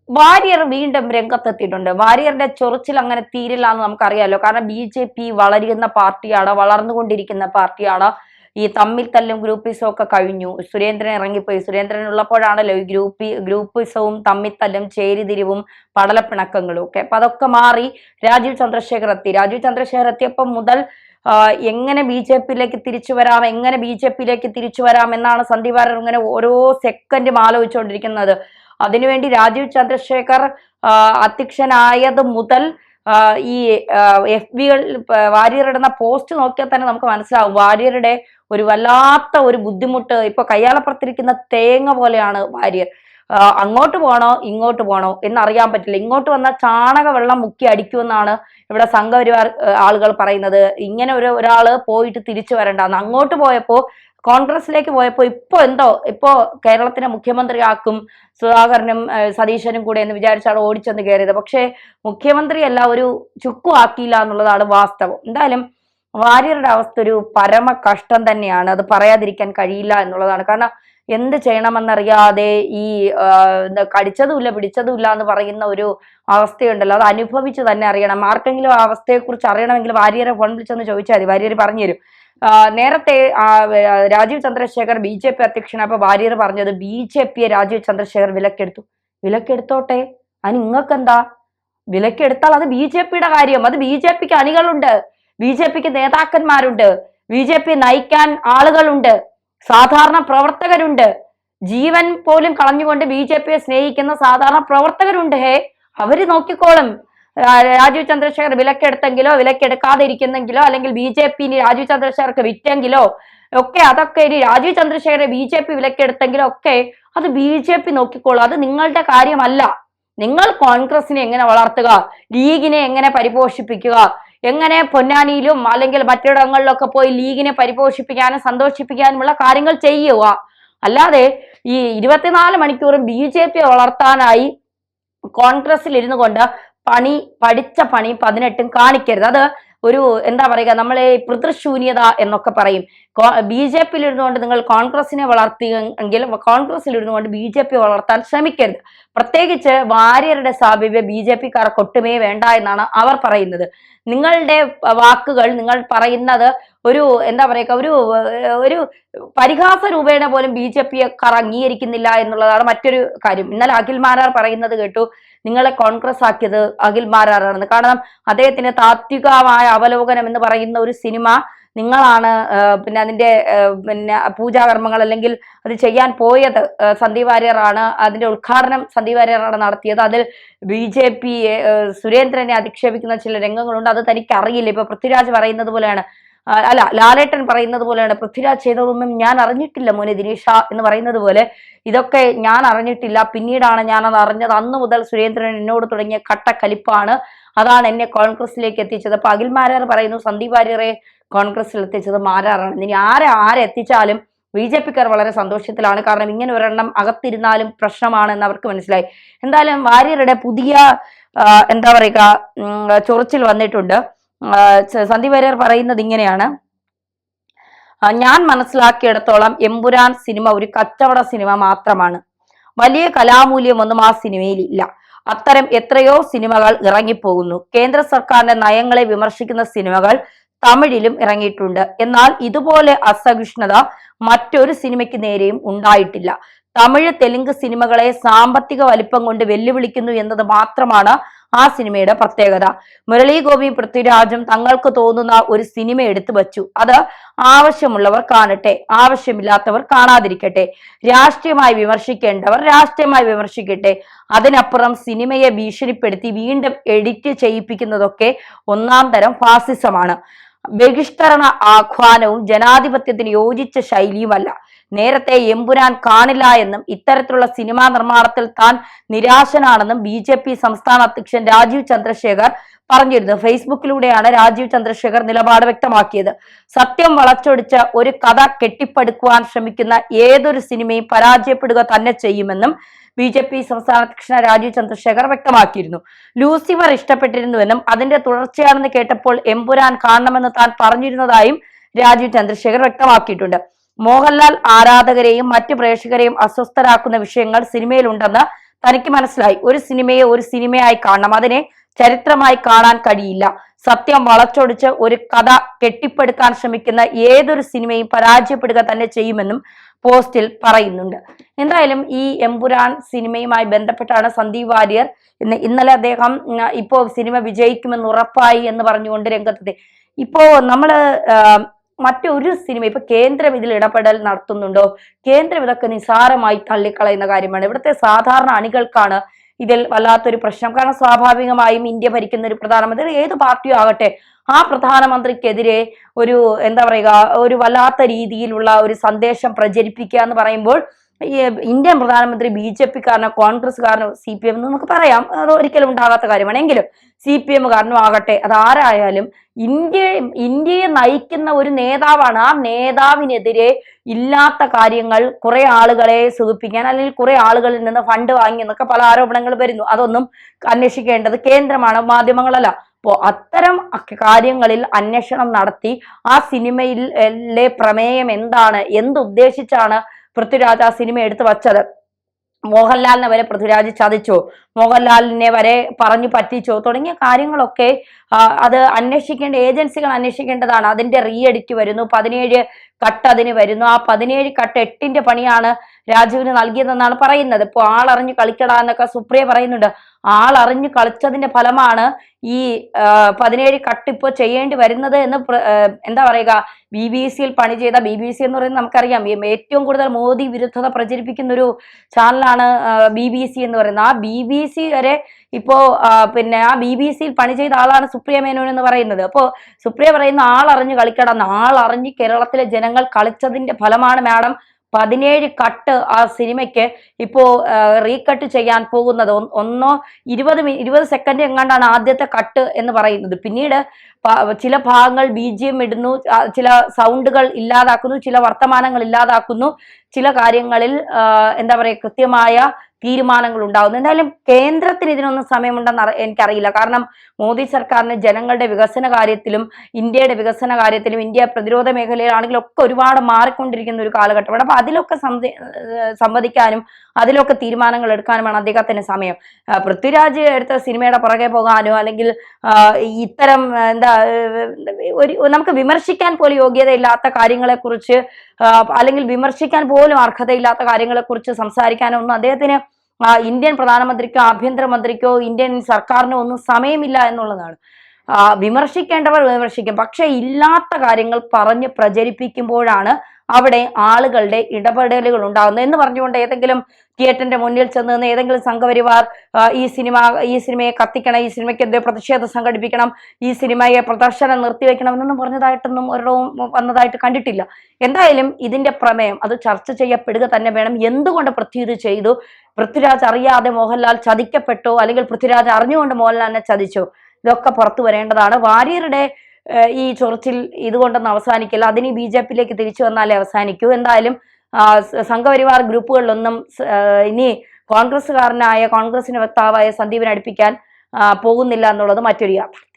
വാര്യർ വീണ്ടും രംഗത്തെത്തിയിട്ടുണ്ട്. വാര്യറുടെ ചൊറിച്ചിൽ അങ്ങനെ തീരില്ല എന്ന് നമുക്കറിയാലോ. കാരണം BJP വളരുന്ന പാർട്ടിയാണ്, വളർന്നുകൊണ്ടിരിക്കുന്ന പാർട്ടിയാണ്. ഈ തമ്മിൽ തല്ലും ഗ്രൂപ്പിസവും ഒക്കെ കഴിഞ്ഞു. സുരേന്ദ്രൻ ഇറങ്ങിപ്പോയി. സുരേന്ദ്രൻ ഉള്ളപ്പോഴാണല്ലോ ഈ ഗ്രൂപ്പിസവും തമ്മിത്തല്ലും ചേരിതിരിവും പടലപ്പിണക്കങ്ങളും ഒക്കെ. അപ്പൊ അതൊക്കെ മാറി രാജീവ് ചന്ദ്രശേഖർ എത്തി. രാജീവ് ചന്ദ്രശേഖർ എത്തിയപ്പോൾ മുതൽ എങ്ങനെ BJPയിലേക്ക് തിരിച്ചു വരാം, എങ്ങനെ BJPയിലേക്ക് തിരിച്ചു വരാം എന്നാണ് സന്ദീപ് വാര്യർ ഇങ്ങനെ ഓരോ സെക്കൻഡും ആലോചിച്ചുകൊണ്ടിരിക്കുന്നത്. അതിനുവേണ്ടി രാജീവ് ചന്ദ്രശേഖർ അധ്യക്ഷനായത് മുതൽ ഈ FBകൾ വാര്യർ ഇടുന്ന പോസ്റ്റ് നോക്കിയാൽ തന്നെ നമുക്ക് മനസ്സിലാവും വാര്യരുടെ ഒരു വല്ലാത്ത ഒരു ബുദ്ധിമുട്ട്. ഇപ്പൊ കയ്യാളപ്പുറത്തിരിക്കുന്ന തേങ്ങ പോലെയാണ് വാര്യർ. അങ്ങോട്ട് പോണോ ഇങ്ങോട്ട് പോണോ എന്നറിയാൻ പറ്റില്ല. ഇങ്ങോട്ട് വന്നാൽ ചാണക വെള്ളം മുക്കി അടിക്കുമെന്നാണ് ഇവിടെ സംഘപരിവാർ ആളുകൾ പറയുന്നത്. ഇങ്ങനെ ഒരാള് പോയിട്ട് തിരിച്ചു വരണ്ടെന്ന്. അങ്ങോട്ട് പോയപ്പോ കോൺഗ്രസിലേക്ക് പോയപ്പോ ഇപ്പോ കേരളത്തിനെ മുഖ്യമന്ത്രിയാക്കും സുധാകരനും സതീശനും കൂടെ എന്ന് വിചാരിച്ചാണ് ഓടിച്ചെന്ന് കയറിയത്. പക്ഷേ മുഖ്യമന്ത്രിയല്ല, ഒരു ചുക്കു ആക്കിയില്ല എന്നുള്ളതാണ് വാസ്തവം. എന്തായാലും വാര്യരുടെ അവസ്ഥ ഒരു പരമ കഷ്ടം തന്നെയാണ്. അത് പറയാതിരിക്കാൻ കഴിയില്ല എന്നുള്ളതാണ്. കാരണം എന്ത് ചെയ്യണമെന്നറിയാതെ ഈ കടിച്ചതുമില്ല പിടിച്ചതുമില്ല എന്ന് പറയുന്ന ഒരു അവസ്ഥയുണ്ടല്ലോ, അത് അനുഭവിച്ചു തന്നെ അറിയണം. ആർക്കെങ്കിലും ആ അവസ്ഥയെക്കുറിച്ച് അറിയണമെങ്കിൽ വാര്യരെ ഫോൺ വിളിച്ചെന്ന് ചോദിച്ചാൽ മതി, വാര്യർ പറഞ്ഞുതരും. നേരത്തെ രാജീവ് ചന്ദ്രശേഖർ BJP അധ്യക്ഷനായപ്പോ വാര്യർ പറഞ്ഞത് BJPയെ രാജീവ് ചന്ദ്രശേഖർ വിലക്കെടുത്തോട്ടെ, അതിന് നിങ്ങൾക്കെന്താ? വിലക്കെടുത്താൽ അത് BJPയുടെ കാര്യം. അത് BJPക്ക് അണികളുണ്ട്, BJPക്ക് നേതാക്കന്മാരുണ്ട്, BJP നയിക്കാൻ ആളുകളുണ്ട്, സാധാരണ പ്രവർത്തകരുണ്ട്, ജീവൻ പോലും കളഞ്ഞുകൊണ്ട് BJPയെ സ്നേഹിക്കുന്ന സാധാരണ പ്രവർത്തകരുണ്ട്. അവര് നോക്കിക്കോളും. രാജീവ് ചന്ദ്രശേഖർ വിലക്കെടുത്തെങ്കിലോ വിലക്കെടുക്കാതെ ഇരിക്കുന്നെങ്കിലോ അല്ലെങ്കിൽ BJP രാജീവ് ചന്ദ്രശേഖർക്ക് വിറ്റെങ്കിലോ ഒക്കെ അതൊക്കെ ഇനി രാജീവ് ചന്ദ്രശേഖരെ BJP വിലക്കെടുത്തെങ്കിലോ ഒക്കെ അത് BJP നോക്കിക്കോളും. അത് നിങ്ങളുടെ കാര്യമല്ല. നിങ്ങൾ കോൺഗ്രസിനെ എങ്ങനെ വളർത്തുക, ലീഗിനെ എങ്ങനെ പരിപോഷിപ്പിക്കുക, എങ്ങനെ പൊന്നാനിയിലും അല്ലെങ്കിൽ മറ്റിടങ്ങളിലൊക്കെ പോയി ലീഗിനെ പരിപോഷിപ്പിക്കാനും സന്തോഷിപ്പിക്കാനുമുള്ള കാര്യങ്ങൾ ചെയ്യുക. അല്ലാതെ ഈ 24 മണിക്കൂറും BJPയെ വളർത്താനായി കോൺഗ്രസിൽ ഇരുന്നു കൊണ്ട് പഠിച്ച പണി 18 കാണിക്കരുത്. അത് ഒരു എന്താ പറയുക, നമ്മളെ പിതൃശൂന്യത എന്നൊക്കെ പറയും. BJPയിൽ ഇരുന്നുകൊണ്ട് നിങ്ങൾ കോൺഗ്രസിനെ വളർത്തിയെങ്കിൽ കോൺഗ്രസിലിരുന്നുകൊണ്ട് BJP വളർത്താൻ ശ്രമിക്കരുത്. പ്രത്യേകിച്ച് വാര്യരുടെ സാമീപ്യം BJPക്കാർക്ക് ഒട്ടുമേ വേണ്ട എന്നാണ് അവർ പറയുന്നത്. നിങ്ങളുടെ വാക്കുകൾ, നിങ്ങൾ പറയുന്നത് ഒരു എന്താ പറയുക, ഒരു പരിഹാസ രൂപേണ പോലും BJPക്കാർ അംഗീകരിക്കുന്നില്ല എന്നുള്ളതാണ് മറ്റൊരു കാര്യം. ഇന്നലെ അഖിൽ മാരാർ പറയുന്നത് കേട്ടു, നിങ്ങളെ കോൺഗ്രസ് ആക്കിയത് അഖിൽ മാരാറാണെന്ന്. കാരണം അദ്ദേഹത്തിന് താത്വികമായ അവലോകനം എന്ന് പറയുന്ന ഒരു സിനിമ നിങ്ങളാണ് അതിന്റെ പൂജാകർമ്മങ്ങൾ അല്ലെങ്കിൽ അത് ചെയ്യാൻ പോയത് സന്ദീപ് വാര്യറാണ്. അതിന്റെ ഉദ്ഘാടനം സന്ദീപ് വാര്യറാണ് നടത്തിയത്. അതിൽ BJP സുരേന്ദ്രനെ അധിക്ഷേപിക്കുന്ന ചില രംഗങ്ങളുണ്ട്. അത് തനിക്ക് അറിയില്ല. ഇപ്പൊ പൃഥ്വിരാജ് പറയുന്നത് പോലെയാണ്, അല്ല ലാലേട്ടൻ പറയുന്നത് പോലെയാണ്, പൃഥ്വിരാജ് ചെയ്തതൊന്നും ഞാൻ അറിഞ്ഞിട്ടില്ല മോനെ ദിനേശ എന്ന് പറയുന്നത് പോലെ ഇതൊക്കെ ഞാൻ അറിഞ്ഞിട്ടില്ല, പിന്നീടാണ് ഞാനത് അറിഞ്ഞത്. അന്ന് മുതൽ സുരേന്ദ്രൻ എന്നോട് തുടങ്ങിയ കട്ടക്കലിപ്പാണ്, അതാണ് എന്നെ കോൺഗ്രസിലേക്ക് എത്തിച്ചത്. അപ്പൊ അഖിൽ മാരാർ പറയുന്നു സന്ദീപ് വാര്യരെ കോൺഗ്രസിൽ എത്തിച്ചത് മാരാറാണ്. ഇനി ആരെ എത്തിച്ചാലും BJPക്കാർ വളരെ സന്തോഷത്തിലാണ്. കാരണം ഇങ്ങനെ ഒരെണ്ണം അകത്തിരുന്നാലും പ്രശ്നമാണ് എന്ന് അവർക്ക് മനസ്സിലായി. എന്തായാലും വാര്യരുടെ പുതിയ എന്താ പറയുക ചൊറിച്ചിൽ വന്നിട്ടുണ്ട്. സന്ദീപ് വാര്യർ പറയുന്നത് ഇങ്ങനെയാണ്: ഞാൻ മനസ്സിലാക്കിയിടത്തോളം എമ്പുരാൻ സിനിമ ഒരു കച്ചവട സിനിമ മാത്രമാണ്. വലിയ കലാമൂല്യമൊന്നും ആ സിനിമയിൽ ഇല്ല. അത്തരം എത്രയോ സിനിമകൾ ഇറങ്ങിപ്പോകുന്നു. കേന്ദ്ര സർക്കാരിന്റെ നയങ്ങളെ വിമർശിക്കുന്ന സിനിമകൾ തമിഴിലും ഇറങ്ങിയിട്ടുണ്ട്. എന്നാൽ ഇതുപോലെ അസഹിഷ്ണുത മറ്റൊരു സിനിമയ്ക്ക് നേരെയും ഉണ്ടായിട്ടില്ല. തമിഴ് തെലുങ്ക് സിനിമകളെ സാമ്പത്തിക വലിപ്പം കൊണ്ട് വെല്ലുവിളിക്കുന്നു എന്നത് മാത്രമാണ് ആ സിനിമയുടെ പ്രത്യേകത. മുരളി ഗോപിയും പൃഥ്വിരാജും തങ്ങൾക്ക് തോന്നുന്ന ഒരു സിനിമ എടുത്തു വച്ചു. അത് ആവശ്യമുള്ളവർ കാണട്ടെ, ആവശ്യമില്ലാത്തവർ കാണാതിരിക്കട്ടെ. രാഷ്ട്രീയമായി വിമർശിക്കേണ്ടവർ രാഷ്ട്രീയമായി വിമർശിക്കട്ടെ. അതിനപ്പുറം സിനിമയെ ഭീഷണിപ്പെടുത്തി വീണ്ടും എഡിറ്റ് ചെയ്യിപ്പിക്കുന്നതൊക്കെ ഒന്നാം തരം ഫാസിസമാണ്. ബഹിഷ്കരണ ആഹ്വാനവും ജനാധിപത്യത്തിന് യോജിച്ച ശൈലിയുമല്ല. നേരത്തെ എമ്പുരാൻ കാണില്ല എന്നും ഇത്തരത്തിലുള്ള സിനിമാ നിർമ്മാണത്തിൽ താൻ നിരാശനാണെന്നും BJP സംസ്ഥാന അധ്യക്ഷൻ രാജീവ് ചന്ദ്രശേഖർ പറഞ്ഞിരുന്നു. ഫേസ്ബുക്കിലൂടെയാണ് രാജീവ് ചന്ദ്രശേഖർ നിലപാട് വ്യക്തമാക്കിയത്. സത്യം വളച്ചൊടിച്ച് ഒരു കഥ കെട്ടിപ്പടുക്കുവാൻ ശ്രമിക്കുന്ന ഏതൊരു സിനിമയും പരാജയപ്പെടുക തന്നെ ചെയ്യുമെന്നും BJP സംസ്ഥാന അധ്യക്ഷൻ രാജീവ് ചന്ദ്രശേഖർ വ്യക്തമാക്കിയിരുന്നു. ലൂസിഫർ ഇഷ്ടപ്പെട്ടിരുന്നുവെന്നും അതിന്റെ തുടർച്ചയാണെന്ന് കേട്ടപ്പോൾ എമ്പുരാൻ കാണണമെന്ന് താൻ പറഞ്ഞിരുന്നതായും രാജീവ് ചന്ദ്രശേഖർ വ്യക്തമാക്കിയിട്ടുണ്ട്. മോഹൻലാൽ ആരാധകരെയും മറ്റു പ്രേക്ഷകരെയും അസ്വസ്ഥരാക്കുന്ന വിഷയങ്ങൾ സിനിമയിലുണ്ടെന്ന് തനിക്ക് മനസ്സിലായി ഒരു സിനിമയെ ഒരു സിനിമയായി കാണണം, അതിനെ ചരിത്രമായി കാണാൻ കഴിയില്ല. സത്യം വളച്ചൊടിച്ച് ഒരു കഥ കെട്ടിപ്പടുക്കാൻ ശ്രമിക്കുന്ന ഏതൊരു സിനിമയും പരാജയപ്പെടുക തന്നെ ചെയ്യുമെന്നും പോസ്റ്റിൽ പറയുന്നുണ്ട്. എന്തായാലും ഈ എമ്പുരാൻ സിനിമയുമായി ബന്ധപ്പെട്ടാണ് സന്ദീപ് വാര്യർ ഇന്നലെ അദ്ദേഹം ഇപ്പോ സിനിമ വിജയിക്കുമെന്ന് ഉറപ്പായി എന്ന് പറഞ്ഞുകൊണ്ട് രംഗത്തെത്തി. ഇപ്പോ നമ്മള് മറ്റൊരു സിനിമ ഇപ്പൊ കേന്ദ്രം ഇതിൽ ഇടപെടൽ നടത്തുന്നുണ്ടോ? കേന്ദ്രം ഇതൊക്കെ നിസാരമായി തള്ളിക്കളയുന്ന കാര്യമാണ്. ഇവിടുത്തെ സാധാരണ അണികൾക്കാണ് ഇതിൽ വല്ലാത്തൊരു പ്രശ്നം. കാരണം സ്വാഭാവികമായും ഇന്ത്യ ഭരിക്കുന്ന ഒരു പ്രധാനമന്ത്രി, ഏത് പാർട്ടിയോ ആകട്ടെ, ആ പ്രധാനമന്ത്രിക്കെതിരെ ഒരു എന്താ പറയുക, ഒരു വല്ലാത്ത രീതിയിലുള്ള ഒരു സന്ദേശം പ്രചരിപ്പിക്കുക എന്ന് പറയുമ്പോൾ ഇന്ത്യൻ പ്രധാനമന്ത്രി BJP-കാരനോ കോൺഗ്രസ്സുകാരനോ CPM നമുക്ക് പറയാം, അത് ഒരിക്കലും ഉണ്ടാകാത്ത കാര്യമാണ്. എങ്കിലും CPM-കാരനോ ആകട്ടെ, അതാരായാലും ഇന്ത്യയെ നയിക്കുന്ന ഒരു നേതാവാണ്. ആ നേതാവിനെതിരെ ഇല്ലാത്ത കാര്യങ്ങൾ കുറെ ആളുകളെ സുഖിപ്പിക്കാൻ അല്ലെങ്കിൽ കുറെ ആളുകളിൽ നിന്ന് ഫണ്ട് വാങ്ങി എന്നൊക്കെ പല ആരോപണങ്ങൾ വരുന്നു. അതൊന്നും അന്വേഷിക്കേണ്ടത് കേന്ദ്രമാണ്, മാധ്യമങ്ങളല്ല. അപ്പോ അത്തരം കാര്യങ്ങളിൽ അന്വേഷണം നടത്തി ആ സിനിമയിലെ പ്രമേയം എന്താണ്, എന്തുദ്ദേശിച്ചാണ് പൃഥ്വിരാജ് ആ സിനിമ എടുത്തു വച്ചത്, മോഹൻലാലിനെ വരെ പൃഥ്വിരാജ് ചതിച്ചോ, മോഹൻലാലിനെ വരെ പറഞ്ഞു പറ്റിച്ചോ തുടങ്ങിയ കാര്യങ്ങളൊക്കെ അത് അന്വേഷിക്കേണ്ട ഏജൻസികൾ അന്വേഷിക്കേണ്ടതാണ്. അതിന്റെ എഡിറ്റ് വരുന്നു, 17 കട്ട് അതിന് വരുന്നു. ആ 17 കട്ട് 8ന്റെ പണിയാണ് രാജുവിന് നൽകിയതെന്നാണ് പറയുന്നത്. ഇപ്പൊ ആളറിഞ്ഞു കളിക്കടാ എന്നൊക്കെ സുപ്രിയ പറയുന്നുണ്ട്. ആളറിഞ്ഞു കളിച്ചതിന്റെ ഫലമാണ് ഈ 17 കട്ട് ഇപ്പൊ ചെയ്യേണ്ടി വരുന്നത് എന്ന് എന്താ പറയുക, BBC-യിൽ പണി ചെയ്ത BBC എന്ന് പറയുന്നത് നമുക്കറിയാം ഏറ്റവും കൂടുതൽ മോദി വിരുദ്ധത പ്രചരിപ്പിക്കുന്ന ഒരു ചാനലാണ് BBC എന്ന് പറയുന്നത്. ആ BBC വരെ ഇപ്പോ പിന്നെ ആ BBC-യിൽ പണി ചെയ്ത ആളാണ് സുപ്രിയ മേനോൻ എന്ന് പറയുന്നത്. അപ്പോ സുപ്രിയ പറയുന്ന ആളറിഞ്ഞു കളിക്കടന്ന്, ആളറിഞ്ഞ് കേരളത്തിലെ ജനങ്ങൾ കളിച്ചതിന്റെ ഫലമാണ് മാഡം 17 കട്ട് ആ സിനിമയ്ക്ക് ഇപ്പോ റീകട്ട് ചെയ്യാൻ പോകുന്നത്. 20 സെക്കൻഡ് എങ്ങാണ്ടാണ് ആദ്യത്തെ കട്ട് എന്ന് പറയുന്നത്. പിന്നീട് ചില ഭാഗങ്ങൾ BGM ഇടുന്നു, ചില സൗണ്ടുകൾ ഇല്ലാതാക്കുന്നു, ചില വർത്തമാനങ്ങൾ ഇല്ലാതാക്കുന്നു, ചില കാര്യങ്ങളിൽ എന്താ പറയുക കൃത്യമായ തീരുമാനങ്ങൾ ഉണ്ടാകുന്നു. എന്തായാലും കേന്ദ്രത്തിന് ഇതിനൊന്നും സമയമുണ്ടെന്ന് എനിക്കറിയില്ല. കാരണം മോദി സർക്കാരിന് ജനങ്ങളുടെ വികസന കാര്യത്തിലും ഇന്ത്യയുടെ വികസന കാര്യത്തിലും ഇന്ത്യ പ്രതിരോധ മേഖലയിലാണെങ്കിലും ഒക്കെ ഒരുപാട് മാറിക്കൊണ്ടിരിക്കുന്ന ഒരു കാലഘട്ടമാണ്. അപ്പൊ അതിലൊക്കെ സംവദിക്കാനും അതിലൊക്കെ തീരുമാനങ്ങൾ എടുക്കാനുമാണ് അദ്ദേഹത്തിന് സമയം. പൃഥ്വിരാജ് എടുത്ത സിനിമയുടെ പുറകെ പോകാനോ അല്ലെങ്കിൽ ഇത്തരം എന്താ നമുക്ക് വിമർശിക്കാൻ പോലും യോഗ്യതയില്ലാത്ത കാര്യങ്ങളെക്കുറിച്ച് അല്ലെങ്കിൽ വിമർശിക്കാൻ പോലും അർഹതയില്ലാത്ത കാര്യങ്ങളെക്കുറിച്ച് സംസാരിക്കാനോ ഒന്നും അദ്ദേഹത്തിന് ഇന്ത്യൻ പ്രധാനമന്ത്രിക്കോ ആഭ്യന്തരമന്ത്രിക്കോ ഇന്ത്യൻ സർക്കാരിനോ ഒന്നും സമയമില്ല എന്നുള്ളതാണ്. വിമർശിക്കേണ്ടവർ വിമർശിക്കും, പക്ഷെ ഇല്ലാത്ത കാര്യങ്ങൾ പറഞ്ഞ് പ്രചരിപ്പിക്കുമ്പോഴാണ് അവിടെ ആളുകളുടെ ഇടപെടലുകൾ ഉണ്ടാകുന്നത് എന്ന് പറഞ്ഞുകൊണ്ട് ഏതെങ്കിലും തിയേറ്ററിന്റെ മുന്നിൽ ചെന്ന് നിന്ന് ഏതെങ്കിലും സംഘപരിവാർ ഈ സിനിമയെ കത്തിക്കണം, ഈ സിനിമയ്ക്ക് എന്തോ പ്രതിഷേധം സംഘടിപ്പിക്കണം, ഈ സിനിമയെ പ്രദർശനം നിർത്തിവെക്കണം എന്നൊന്നും പറഞ്ഞതായിട്ടൊന്നും ഒരിടവും വന്നതായിട്ട് കണ്ടിട്ടില്ല. എന്തായാലും ഇതിന്റെ പ്രമേയം അത് ചർച്ച ചെയ്യപ്പെടുക തന്നെ വേണം. എന്തുകൊണ്ട് പൃഥ്വി ഇത് ചെയ്തു? പൃഥ്വിരാജ് അറിയാതെ മോഹൻലാൽ ചതിക്കപ്പെട്ടോ അല്ലെങ്കിൽ പൃഥ്വിരാജ് അറിഞ്ഞുകൊണ്ട് മോഹൻലാലിനെ ചതിച്ചോ? ഇതൊക്കെ പുറത്തു വരേണ്ടതാണ്. വാര്യരുടെ ഈ ചൊറിച്ചിൽ ഇതുകൊണ്ടൊന്നും അവസാനിക്കില്ല. അതിന് BJP-യിലേക്ക് തിരിച്ചു വന്നാലേ അവസാനിക്കൂ. എന്തായാലും സംഘപരിവാർ ഗ്രൂപ്പുകളിലൊന്നും ഇനി കോൺഗ്രസിന്റെ വക്താവായ സന്ദീപിനെ അടുപ്പിക്കാൻ പോകുന്നില്ല എന്നുള്ളത് മറ്റൊരു യാഥാർത്ഥ്യം.